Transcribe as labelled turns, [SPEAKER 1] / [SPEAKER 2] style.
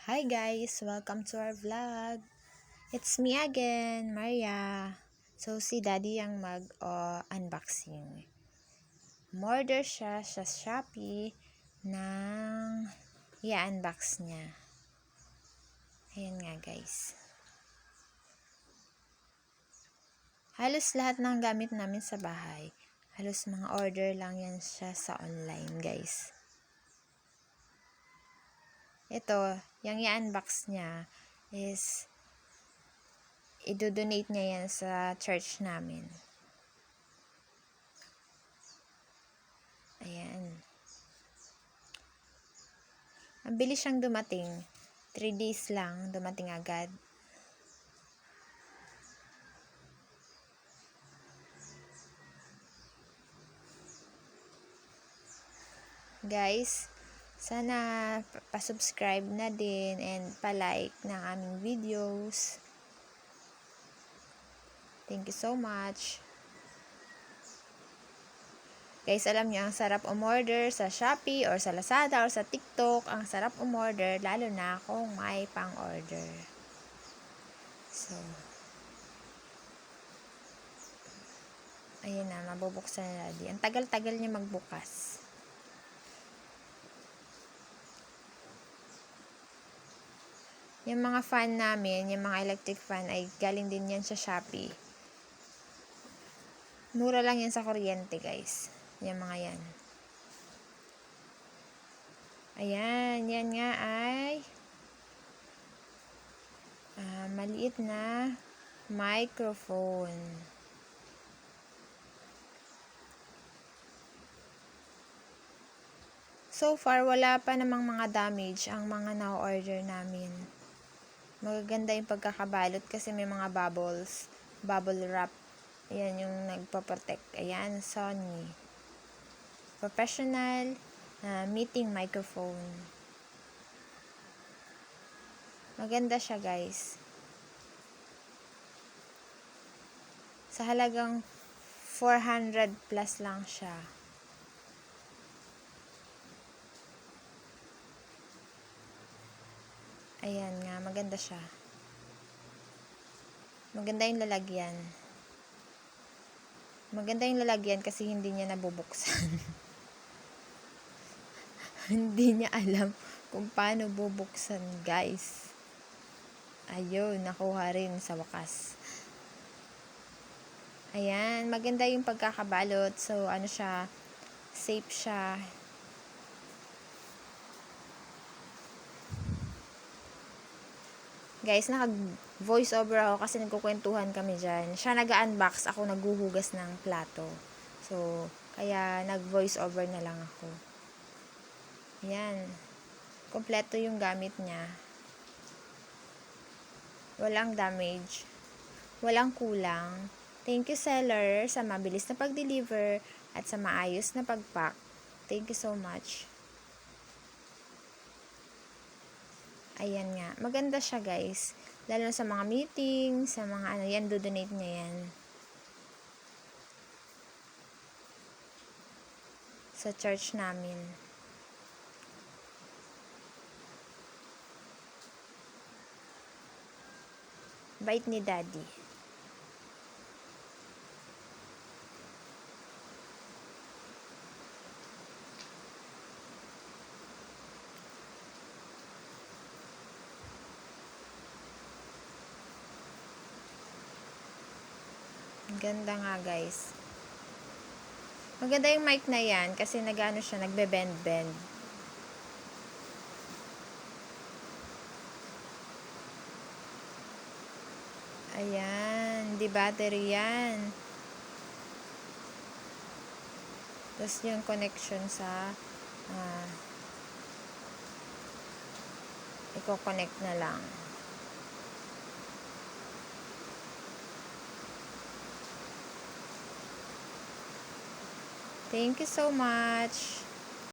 [SPEAKER 1] Hi guys! Welcome to our vlog. It's me again, Maria. So, si Daddy ang mag-unboxing. Order siya sa Shopee ng i-unbox niya. Ayan nga guys. Halos lahat ng gamit namin sa bahay. Halos mga order lang yan siya sa online guys. Ito, yung i-unbox niya is i-donate niya yan sa church namin. Ayan. Ang bilis siyang dumating. 3 days lang, dumating agad. Guys, sana pa-subscribe na din and pa-like ng aming videos. Thank you so much. Guys, alam niyo, ang sarap umorder sa Shopee or sa Lazada or sa TikTok. Ang sarap umorder, lalo na kung may pang-order. So, ayun na, mabubuksan na din. Ang tagal-tagal niya magbukas. Yung mga fan namin, yung mga electric fan ay galing din yan sa Shopee. Mura lang yan sa kuryente, guys. Yung mga yan. Ayan, yan nga ay maliit na microphone. So far, wala pa namang mga damage ang mga na-order namin. Magaganda yung pagkakabalot kasi may mga bubbles, bubble wrap. Ayan yung nagpa-protect. Ayan, Sony. Professional meeting microphone. Maganda siya, guys. Sa halagang 400 plus lang siya. Ayan nga, maganda siya. Maganda yung lalagyan. Maganda yung lalagyan kasi hindi niya nabubuksan. Hindi niya alam kung paano bubuksan, guys. Ayun, nakuha rin sa wakas. Ayan, maganda yung pagkakabalot. So, ano siya, safe siya. Guys, naka-voice over ako kasi nagkukwentuhan kami dyan. Siya nag-unbox, ako naghuhugas ng plato. So, kaya nag-voice over na lang ako. Ayan. Kompleto yung gamit niya. Walang damage. Walang kulang. Thank you seller sa mabilis na pag-deliver at sa maayos na pag-pack. Thank you so much. Ayan nga. Maganda siya guys. Lalo sa mga meeting, sa mga ano yan, do-donate niya yan. Sa church namin. Bait ni Daddy. Ganda nga guys. Maganda yung mic na yan kasi nag-ano siya, nagbe-bend-bend. Ayan, di battery yan. Tapos yung connection sa i-connect na lang. Thank you so much.